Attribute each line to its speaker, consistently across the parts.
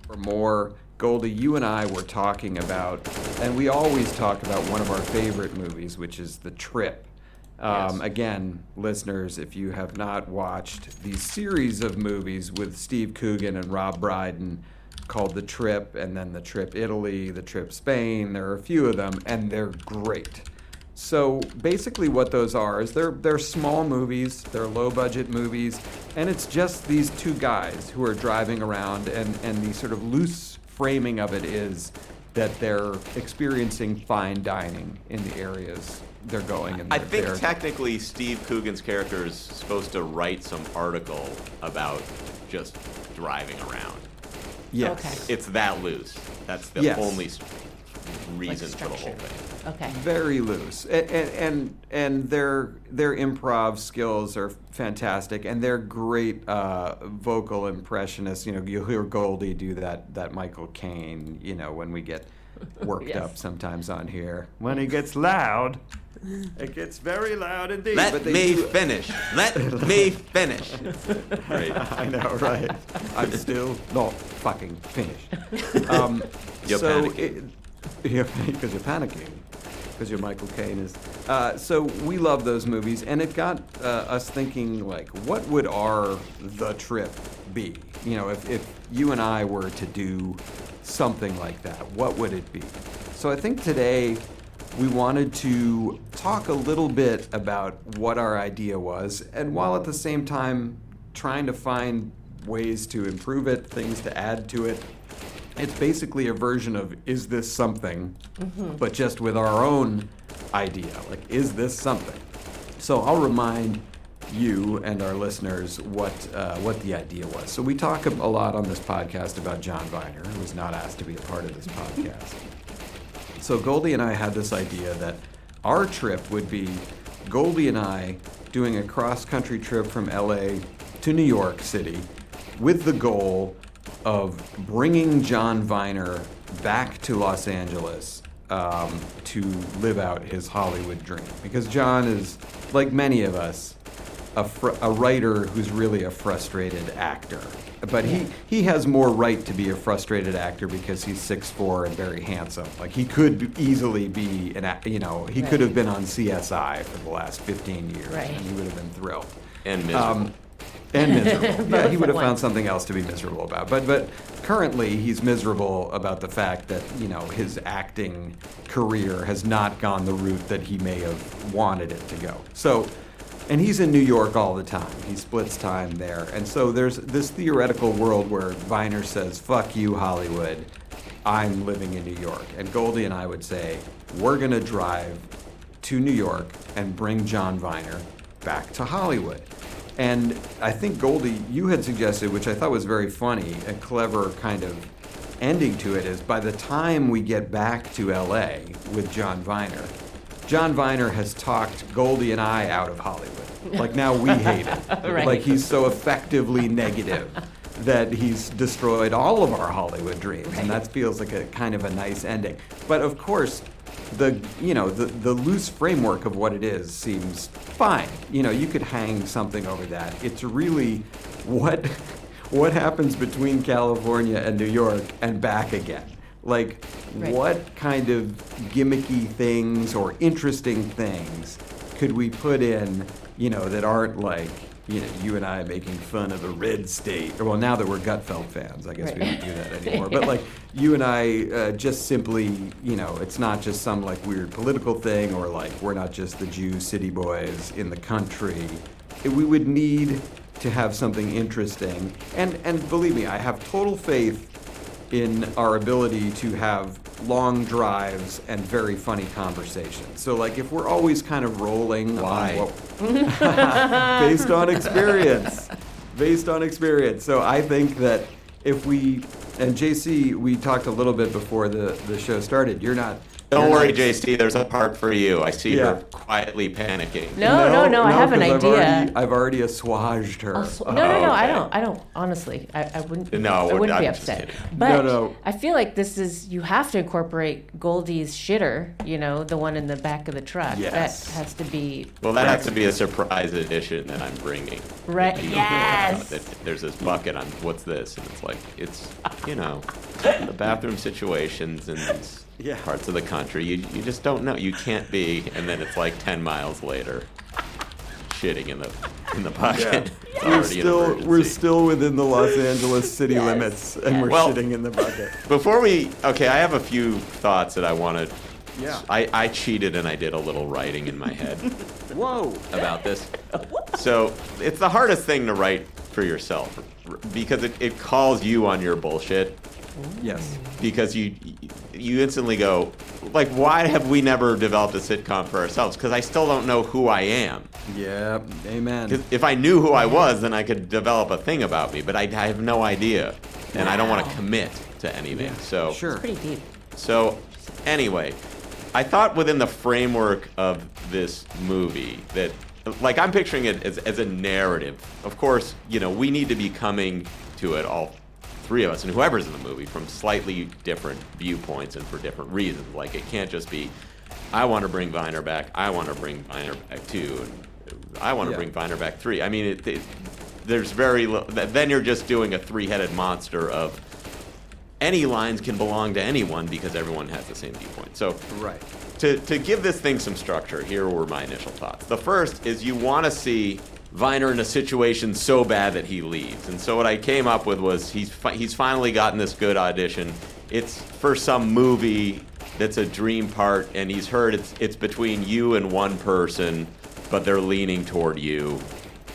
Speaker 1: or more. Goldie, you and I were talking about, and we always talk about one of our favorite movies, which is The Trip.
Speaker 2: Yes.
Speaker 1: Again, listeners, if you have not watched the series of movies with Steve Coogan and Rob Brydon called The Trip, and then The Trip Italy, The Trip Spain, there are a few of them, and they're great. So basically what those are is they're small movies, they're low-budget movies, and it's just these two guys who are driving around, and the sort of loose framing of it is that they're experiencing fine dining in the areas they're going. And
Speaker 2: I think technically Steve Coogan's character is supposed to write some article about just driving around.
Speaker 1: Yes.
Speaker 3: Okay.
Speaker 2: It's that loose. That's the
Speaker 1: Yes.
Speaker 2: only reason for the whole
Speaker 3: structure.
Speaker 2: thing.
Speaker 3: Okay.
Speaker 1: Very loose, and their improv skills are fantastic, and they're great vocal impressionists. You know, you'll hear Goldie do that Michael Caine. You know, when we get worked
Speaker 3: Yes.
Speaker 1: up sometimes on here, when he gets loud, it gets very loud indeed.
Speaker 2: Let
Speaker 1: but they
Speaker 2: me
Speaker 1: do-
Speaker 2: finish. Let me finish. Great.
Speaker 1: I know, right? I'm still not fucking finished.
Speaker 2: You're
Speaker 1: so
Speaker 2: panicking.
Speaker 1: because you're panicking. Because you're Michael Caine is. So we love those movies, and it got us thinking, like, what would our The Trip be? You know, if you and I were to do something like that, what would it be? So I think today we wanted to talk a little bit about what our idea was, and while at the same time trying to find ways to improve it, things to add to it. It's basically a version of Is This Something, but just with our own idea. Like, is this something? So I'll remind you and our listeners what the idea was. So we talk a lot on this podcast about John Viner, who was not asked to be a part of this podcast. So Goldie and I had this idea that our trip would be Goldie and I doing a cross-country trip from LA to New York City with the goal of bringing John Viner back to Los Angeles to live out his Hollywood dream. Because John is, like many of us, a writer who's really a frustrated actor. But he has more right to be a frustrated actor because he's 6'4" and very handsome. Like, he could easily be he could have been on CSI for the last 15 years,
Speaker 3: Right.
Speaker 1: and he would have been thrilled.
Speaker 2: And miserable.
Speaker 1: And miserable. Yeah,
Speaker 3: Both
Speaker 1: he would have
Speaker 3: at
Speaker 1: found
Speaker 3: once.
Speaker 1: something else to be miserable about. But currently, he's miserable about the fact that, you know, his acting career has not gone the route that he may have wanted it to go. So, and he's in New York all the time. He splits time there. And so there's this theoretical world where Viner says, fuck you, Hollywood. I'm living in New York. And Goldie and I would say, we're going to drive to New York and bring John Viner back to Hollywood. And I think, Goldie, you had suggested, which I thought was very funny, a clever kind of ending to it, is by the time we get back to LA with John Viner has talked Goldie and I out of Hollywood. Like, now we hate him.
Speaker 3: Right.
Speaker 1: Like, he's so effectively negative that he's destroyed all of our Hollywood dreams. And that feels like a kind of a nice ending. But of course, the loose framework of what it is seems fine. You know, you could hang something over that. It's really what happens between California and New York and back again. Like,
Speaker 3: Right.
Speaker 1: what kind of gimmicky things or interesting things could we put in, you know, that aren't like, you know, you and I making fun of a red state. Or, well, now that we're Gutfeld fans, I guess we
Speaker 3: Right.
Speaker 1: don't do that anymore. But like, you and I just simply, you know, it's not just some like weird political thing, or like we're not just the Jew city boys in the country. We would need to have something interesting. And believe me, I have total faith in our ability to have long drives and very funny conversations. So like, if we're always kind of rolling
Speaker 2: Why?
Speaker 1: based on experience. Based on experience. So I think that if we, and JC, we talked a little bit before the show started, you're not
Speaker 2: Don't worry, JC. There's a part for you. I see
Speaker 1: Yeah.
Speaker 2: her quietly panicking.
Speaker 3: No, I have an
Speaker 1: 'cause
Speaker 3: idea.
Speaker 1: I've already assuaged her.
Speaker 3: No,
Speaker 2: okay.
Speaker 3: I don't. Honestly, I wouldn't.
Speaker 2: No,
Speaker 3: I wouldn't
Speaker 2: I'm
Speaker 3: be
Speaker 2: just
Speaker 3: upset.
Speaker 2: kidding.
Speaker 3: But
Speaker 1: No.
Speaker 3: I feel like you have to incorporate Goldie's shitter. The one in the back of the truck.
Speaker 1: Yes.
Speaker 3: That has to be
Speaker 2: Well, that has to be a surprise edition that I'm bringing.
Speaker 3: right.
Speaker 2: You know,
Speaker 3: Yes.
Speaker 2: that there's this bucket on what's this, and it's like the bathroom situations and these
Speaker 1: Yeah.
Speaker 2: parts of the country. You just don't know. You can't be, and then it's like 10 miles later, shitting in the bucket. It's already an
Speaker 1: We're
Speaker 2: emergency.
Speaker 1: still within the Los Angeles city
Speaker 3: Yes.
Speaker 1: limits, and we're
Speaker 2: Well-
Speaker 1: shitting in the bucket.
Speaker 2: Before I have a few thoughts that I want to.
Speaker 1: Yeah.
Speaker 2: I cheated and I did a little writing in my head
Speaker 1: Whoa.
Speaker 2: about this. So it's the hardest thing to write for yourself because it calls you on your bullshit.
Speaker 1: Yes.
Speaker 2: Because you instantly go, like, why have we never developed a sitcom for ourselves? Because I still don't know who I am.
Speaker 1: Yeah. Amen.
Speaker 2: 'Cause if I knew who I was, then I could develop a thing about me. But I have no idea, and I don't want to commit to anything. So
Speaker 1: Sure.
Speaker 3: Pretty deep.
Speaker 2: So anyway, I thought within the framework of this movie that, like, I'm picturing it as a narrative. Of course, we need to be coming to it, all three of us, and whoever's in the movie, from slightly different viewpoints and for different reasons. Like, it can't just be, I want to bring Viner back, I want to bring Viner back 2, and I want to
Speaker 1: Yeah.
Speaker 2: bring Viner back 3. I mean, there's very little, then you're just doing a three-headed monster of any lines can belong to anyone because everyone has the same viewpoint. So
Speaker 1: Right.
Speaker 2: to give this thing some structure, here were my initial thoughts. The first is you want to see Viner in a situation so bad that he leaves. And so what I came up with was he's finally gotten this good audition. It's for some movie that's a dream part, and he's heard it's between you and one person, but they're leaning toward you.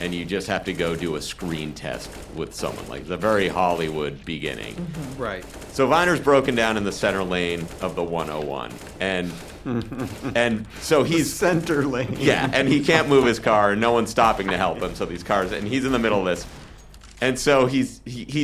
Speaker 2: And you just have to go do a screen test with someone. Like, it's a very Hollywood beginning.
Speaker 1: Right.
Speaker 2: So Viner's broken down in the center lane of the 101, and so he's
Speaker 1: Center lane.
Speaker 2: yeah, and he can't move his car, and no one's stopping to help him. So these cars, and he's in the middle of this, and so he's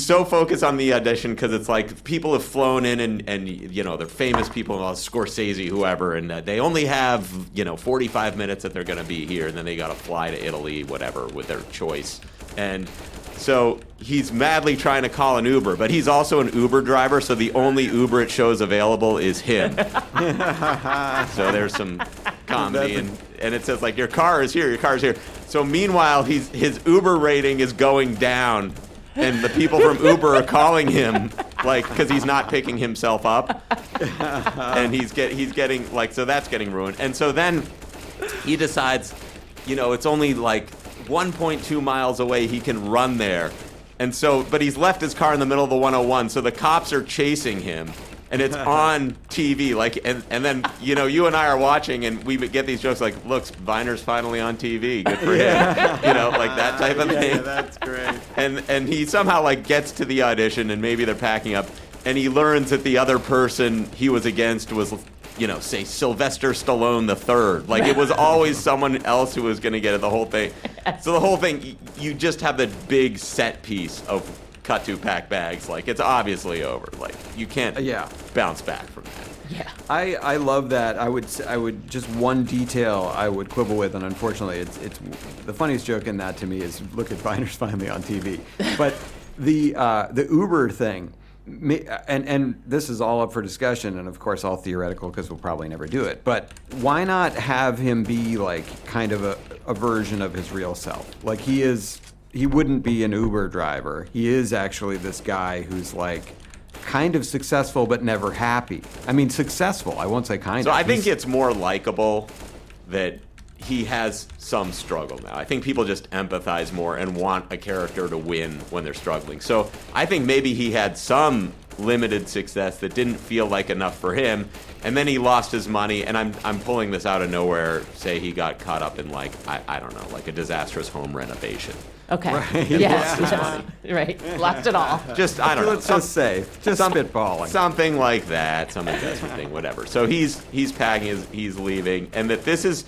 Speaker 2: so focused on the audition because it's like people have flown in and they're famous people, Scorsese, whoever, and they only have 45 minutes that they're going to be here, and then they got to fly to Italy, whatever, with their choice, and. So he's madly trying to call an Uber, but he's also an Uber driver, so the only Uber it shows available is him. So there's some comedy, and it says, like, your car is here, your car is here. So meanwhile, his Uber rating is going down, and the people from Uber are calling him, like, because he's not picking himself up, and he's getting, like, so that's getting ruined. And so then he decides, it's only like 1.2 miles away, he can run there. And so, but he's left his car in the middle of the 101, so the cops are chasing him, and it's on TV, like, and then, you and I are watching, and we get these jokes like, look, Viner's finally on TV, good for him, like that type of thing.
Speaker 1: Yeah, that's great.
Speaker 2: And he somehow, like, gets to the audition, and maybe they're packing up, and he learns that the other person he was against was, say Sylvester Stallone III. Like, it was always someone else who was going to get it, the whole thing. So the whole thing, you just have the big set piece of cut to pack bags. Like, it's obviously over. Like, you can't bounce back from that.
Speaker 3: Yeah.
Speaker 1: I love that. I would just one detail I would quibble with, and unfortunately, it's the funniest joke in that to me is, look at Viner's finally on TV. But the Uber thing. And this is all up for discussion, and of course all theoretical because we'll probably never do it. But why not have him be like kind of a version of his real self? Like, he wouldn't be an Uber driver. He is actually this guy who's like kind of successful but never happy. I mean, successful. I won't say kind
Speaker 2: So
Speaker 1: of.
Speaker 2: I think it's more likable that he has some struggle now. I think people just empathize more and want a character to win when they're struggling. So I think maybe he had some limited success that didn't feel like enough for him, and then he lost his money, and I'm pulling this out of nowhere, say he got caught up in, like, I don't know, like a disastrous home renovation.
Speaker 3: Okay.
Speaker 1: Right.
Speaker 3: Yes.
Speaker 2: Yeah.
Speaker 3: Right. Lost it all.
Speaker 2: Just, I don't know.
Speaker 1: Let's just say, just spitballing.
Speaker 2: Something like that, some investment thing, whatever. So he's packing, he's leaving, and that this is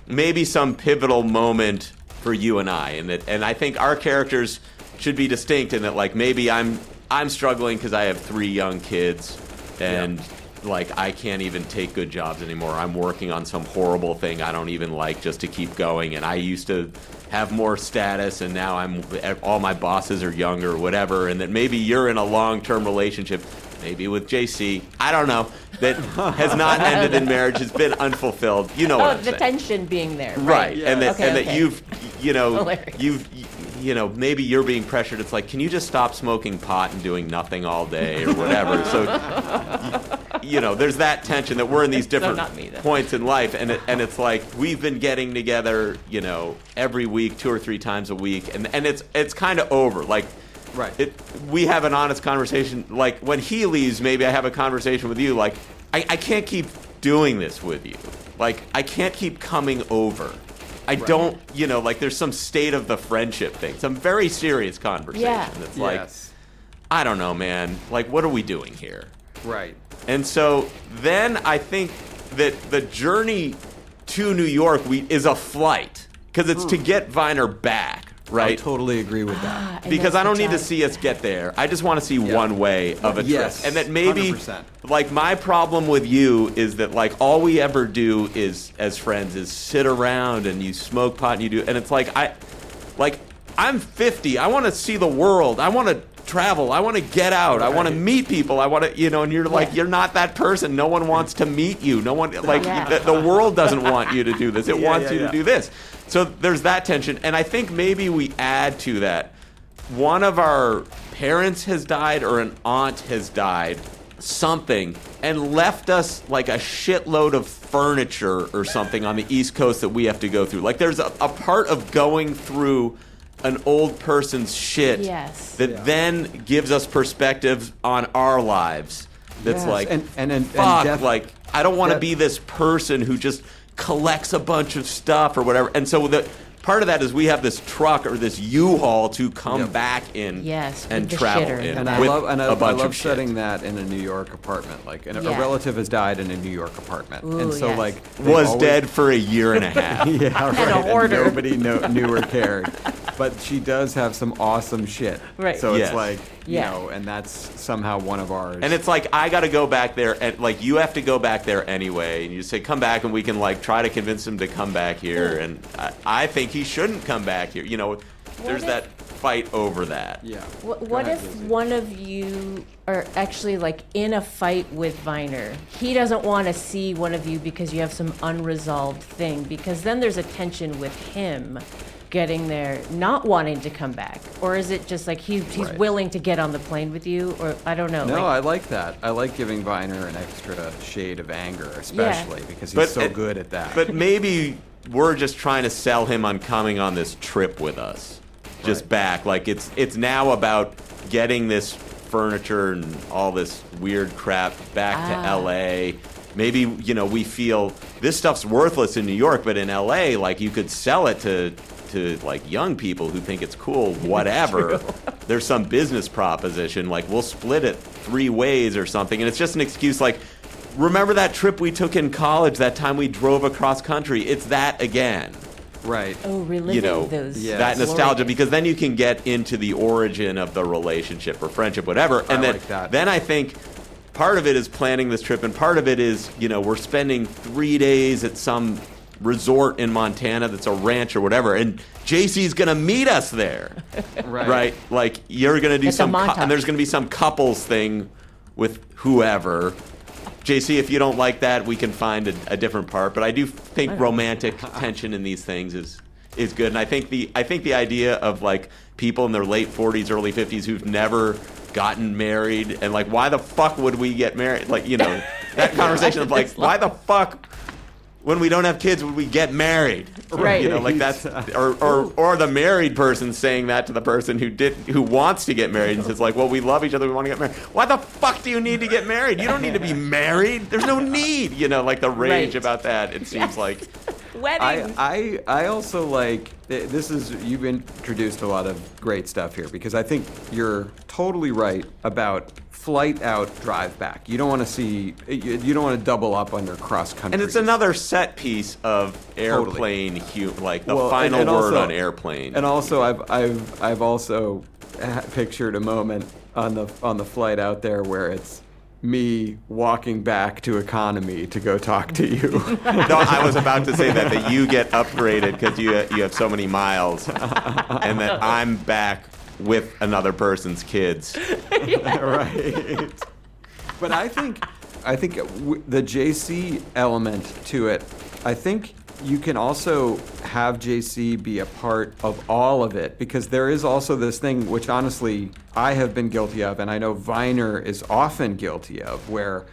Speaker 2: maybe some pivotal moment for you and I, and I think our characters should be distinct in that, like, maybe I'm struggling because I have 3 young kids, and like I can't even take good jobs anymore. I'm working on some horrible thing I don't even like just to keep going. And I used to have more status, and now all my bosses are younger or whatever. And that maybe you're in a long-term relationship, maybe with JC, I don't know, that has not ended in marriage, has been unfulfilled. You know what I'm
Speaker 3: the
Speaker 2: saying.
Speaker 3: tension being there.
Speaker 2: Right,
Speaker 1: Yeah.
Speaker 2: and that
Speaker 3: Okay,
Speaker 2: and that
Speaker 3: okay.
Speaker 2: you've
Speaker 3: Hilarious.
Speaker 2: maybe you're being pressured. It's like, can you just stop smoking pot and doing nothing all day or whatever? So there's that tension that we're in these different
Speaker 3: not me, then.
Speaker 2: points in life, and it's like we've been getting together, every week, 2 or 3 times a week, and it's kind of over. Like,
Speaker 1: Right.
Speaker 2: we have an honest conversation. Like when he leaves, maybe I have a conversation with you. Like, I can't keep doing this with you. Like, I can't keep coming over. I don't, like there's some state of the friendship thing, some very serious conversation.
Speaker 3: Yeah.
Speaker 2: That's like,
Speaker 1: Yes.
Speaker 2: I don't know, man. Like, what are we doing here?
Speaker 1: Right.
Speaker 2: And so then I think that the journey to New York is a flight, because it's to get Viner back,
Speaker 1: I
Speaker 2: right?
Speaker 1: totally agree with that.
Speaker 3: And
Speaker 2: Because
Speaker 3: that's
Speaker 2: I don't
Speaker 3: the
Speaker 2: need to
Speaker 3: drive.
Speaker 2: see us get there. I just want to see one way of a trip.
Speaker 1: Yes,
Speaker 2: And that maybe,
Speaker 1: 100%.
Speaker 2: like, my problem with you is that, like, all we ever do is, as friends, is sit around and you smoke pot and you do, and it's like, I'm 50. I want to see the world. I want to travel. I want to get out. I want to
Speaker 1: Right.
Speaker 2: meet people. I want to, and you're like,
Speaker 3: Yeah.
Speaker 2: you're not that person. No one wants to meet you. No one, like,
Speaker 3: Yeah.
Speaker 2: the world doesn't want you to do this. It wants you
Speaker 1: yeah.
Speaker 2: to do this. So there's that tension. And I think maybe we add to that. One of our parents has died or an aunt has died, something, and left us like a shitload of furniture or something on the East Coast that we have to go through. Like there's a part of going through an old person's shit
Speaker 3: Yes.
Speaker 2: that
Speaker 1: Yeah.
Speaker 2: then gives us perspective on our lives. That's
Speaker 1: Yes,
Speaker 2: like,
Speaker 1: and
Speaker 2: fuck,
Speaker 1: def-
Speaker 2: like, I don't want to
Speaker 1: that-
Speaker 2: be this person who just collects a bunch of stuff or whatever. And so the part of that is we have this truck or this U-Haul to come
Speaker 1: Yep.
Speaker 2: back in
Speaker 3: Yes, with
Speaker 2: and
Speaker 3: the
Speaker 2: travel
Speaker 3: shitter in
Speaker 2: in.
Speaker 3: the
Speaker 1: And
Speaker 3: back.
Speaker 1: I
Speaker 2: with
Speaker 1: love
Speaker 2: a bunch
Speaker 1: love
Speaker 2: of shit.
Speaker 1: setting that in a New York apartment. Like, a
Speaker 3: Yeah.
Speaker 1: relative has died in a New York apartment,
Speaker 3: Ooh,
Speaker 1: and so
Speaker 3: yes.
Speaker 1: like they've
Speaker 2: Was
Speaker 1: always-
Speaker 2: dead for a year and a half.
Speaker 1: Yeah, right.
Speaker 3: And a hoarder.
Speaker 1: nobody knew or cared. But she does have some awesome shit.
Speaker 3: Right.
Speaker 1: So
Speaker 2: Yes.
Speaker 1: it's like,
Speaker 3: Yeah.
Speaker 1: and that's somehow one of ours.
Speaker 2: And it's like, I got to go back there, and like, you have to go back there anyway. And you say, come back, and we can like try to convince him to come back here. And I think he shouldn't come back here. There's
Speaker 3: if-
Speaker 2: that fight over that.
Speaker 1: yeah.
Speaker 3: What
Speaker 1: Go ahead,
Speaker 3: if
Speaker 1: Lizzie.
Speaker 3: one of you are actually like in a fight with Viner? He doesn't want to see one of you because you have some unresolved thing, because then there's a tension with him getting there, not wanting to come back. Or is it just like he's
Speaker 1: Right.
Speaker 3: willing to get on the plane with you? Or I don't know.
Speaker 1: No,
Speaker 3: like,
Speaker 1: I like that. I like giving Viner an extra shade of anger, especially because he's
Speaker 2: But
Speaker 1: so
Speaker 2: it-
Speaker 1: good at that.
Speaker 2: But maybe we're just trying to sell him on coming on this trip with us, just
Speaker 1: Right.
Speaker 2: back. Like it's now about getting this furniture and all this weird crap back to LA. Maybe we feel this stuff's worthless in New York, but in LA, like you could sell it to like young people who think it's cool. Whatever. There's some business proposition, like we'll split it 3 ways or something, and it's just an excuse. Like, remember that trip we took in college? That time we drove across country? It's that again.
Speaker 1: right.
Speaker 3: oh, reliving those.
Speaker 1: Yeah.
Speaker 2: That nostalgia,
Speaker 3: glorious-
Speaker 2: because then you can get into the origin of the relationship or friendship, whatever. And
Speaker 1: I like that.
Speaker 2: then I think part of it is planning this trip, and part of it is, we're spending 3 days at some resort in Montana that's a ranch or whatever, and JC's gonna meet us there,
Speaker 1: Right.
Speaker 2: right? Like you're gonna do
Speaker 3: It's a
Speaker 2: some,
Speaker 3: montage.
Speaker 2: and there's gonna be some couples thing with whoever. JC, if you don't like that, we can find a different part. But I do think romantic tension in these things is good, and I think the idea of like people in their late 40s, early 50s who've never gotten married, and like, why the fuck would we get married? Like, that conversation of like, why the fuck, when we don't have kids, would we get married?
Speaker 3: Right.
Speaker 2: Like that's, or the married person saying that to the person who wants to get married and says like, well, we love each other, we want to get married. Why the fuck do you need to get married? You don't need to be married. There's no need. Like the rage
Speaker 3: Right.
Speaker 2: about that. It seems like.
Speaker 3: Weddings.
Speaker 1: I also like this is you've introduced a lot of great stuff here, because I think you're totally right about flight out, drive back. You don't want to see you don't want to double up under cross country.
Speaker 2: And it's another set piece of airplane, like the
Speaker 1: Well,
Speaker 2: final
Speaker 1: and
Speaker 2: word
Speaker 1: also-
Speaker 2: on airplane.
Speaker 1: And also, I've also pictured a moment on the flight out there where it's me walking back to economy to go talk to you.
Speaker 2: No, I was about to say that you get upgraded because you have so many miles, and that I'm back with another person's kids.
Speaker 1: Right. But I think the JC element to it, I think you can also have JC be a part of all of it, because there is also this thing which honestly I have been guilty of, and I know Viner is often guilty of, where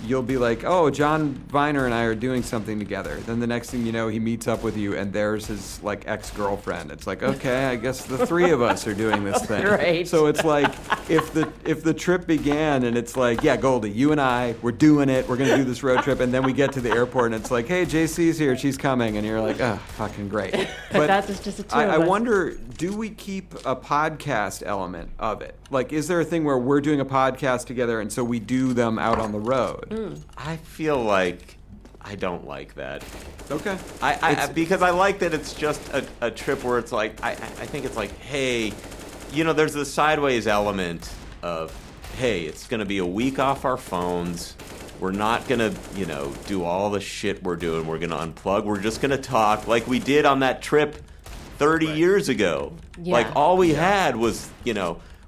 Speaker 1: you'll be like, oh, John Viner and I are doing something together. Then the next thing you know, he meets up with you, and there's his like ex-girlfriend. It's like, okay, I guess the three of us are doing this thing.
Speaker 3: Right.
Speaker 1: So it's like, if the trip began and it's like, yeah, Goldie, you and I, we're doing it. We're gonna do this road trip, and then we get to the airport, and it's like, hey, JC's here, she's coming, and you're like, oh, fucking great. But
Speaker 3: That's just the two
Speaker 1: I
Speaker 3: of us.
Speaker 1: wonder, do we keep a podcast element of it? Like, is there a thing where we're doing a podcast together, and so we do them out on the road?
Speaker 2: I feel like I don't like that.
Speaker 1: Okay.
Speaker 2: Because I like that it's just a trip where it's like, I think it's like, hey, there's the sideways element of, hey, it's going to be a week off our phones. We're not going to, do all the shit we're doing. We're going to unplug. We're just going to talk like we did on that trip 30 years ago.
Speaker 3: Yeah.
Speaker 2: Like, all we had was,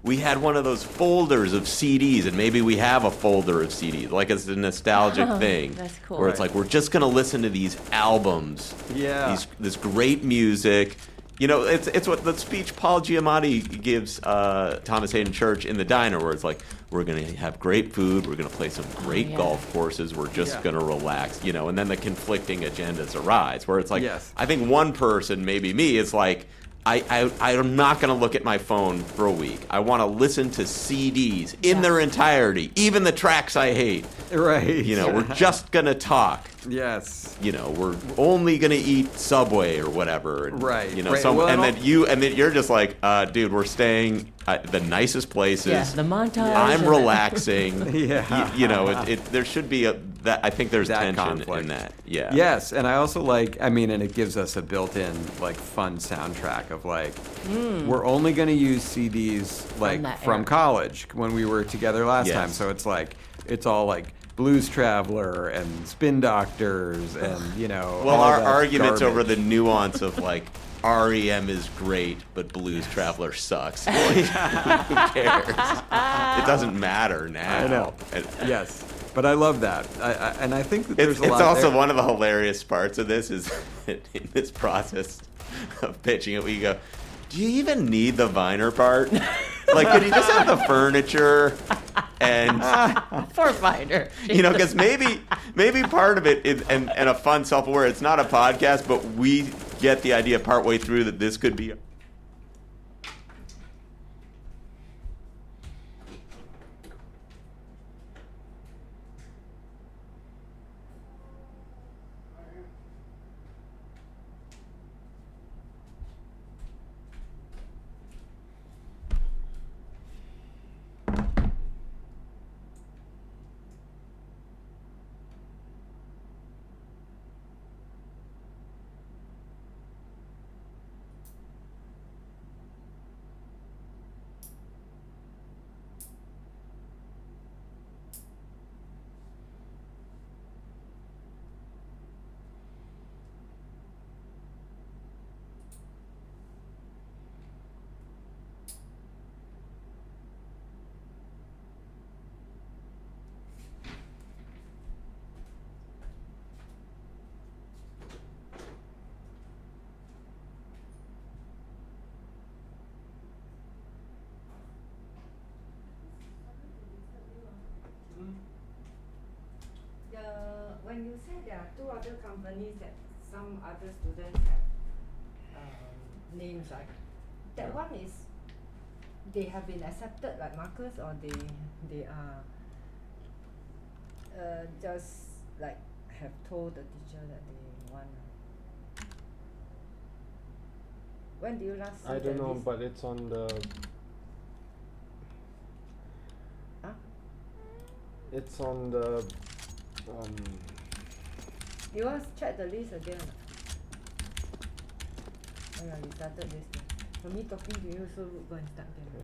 Speaker 2: we had one of those folders of CDs, and maybe we have a folder of CDs, like it's a nostalgic thing.
Speaker 3: That's cool.
Speaker 2: Where it's like, we're just going to listen to these albums.
Speaker 1: Yeah.
Speaker 2: This great music. It's what the speech Paul Giamatti gives Thomas Hayden Church in the diner, where it's like, we're going to have great food, we're going to play some great golf courses, we're just going to relax, and then the conflicting agendas arise, where it's like,
Speaker 1: Yes.
Speaker 2: I think one person, maybe me, is like, I'm not going to look at my phone for a week. I want to listen to CDs in their entirety, even the tracks I hate.
Speaker 1: Right.
Speaker 2: We're just going to talk.
Speaker 1: Yes.
Speaker 2: We're only going to eat Subway or whatever. And,
Speaker 1: Right. Right.
Speaker 2: So,
Speaker 1: Well,
Speaker 2: and
Speaker 1: I
Speaker 2: then you're just like, dude, we're staying at the nicest places.
Speaker 3: Yeah, the montage.
Speaker 2: I'm
Speaker 3: and
Speaker 2: relaxing.
Speaker 1: Yeah.
Speaker 2: There should be that. I think there's
Speaker 1: That
Speaker 2: tension
Speaker 1: conflict.
Speaker 2: in that. Yeah.
Speaker 1: Yes, and I also like, and it gives us a built-in, like, fun soundtrack of, like, we're only going to use CDs, like,
Speaker 3: that
Speaker 1: from
Speaker 3: era.
Speaker 1: college when we were together last
Speaker 2: Yes.
Speaker 1: time. So it's like, it's all, like, Blues Traveler and Spin Doctors and,
Speaker 2: Well,
Speaker 1: all
Speaker 2: our
Speaker 1: that
Speaker 2: arguments over
Speaker 1: garbage.
Speaker 2: the nuance of like REM is great, but Blues Traveler sucks. Like, who cares? It doesn't matter now.
Speaker 1: I know. Yes, but I love that. And I think that there's
Speaker 2: It's
Speaker 1: a lot
Speaker 2: also
Speaker 1: there.
Speaker 2: one of the hilarious parts of this is in this process of pitching it, we go, do you even need the Viner part? Like, could you just have the furniture and
Speaker 3: For Viner.
Speaker 2: because maybe part of it is and a fun self-aware. It's not a podcast, but we get the idea partway through that this could be.
Speaker 4: When you say there are two other companies that some other students have names, right? That one is they have been accepted like Marcus, or they are just like have told the teacher that they want. When do you last see
Speaker 5: I don't
Speaker 4: the
Speaker 5: know,
Speaker 4: list?
Speaker 5: but it's on the.
Speaker 4: Huh?
Speaker 5: It's on the.
Speaker 4: You want to check the list again? or not? Oh yeah, you started this thing. For me talking to you, so go and start again.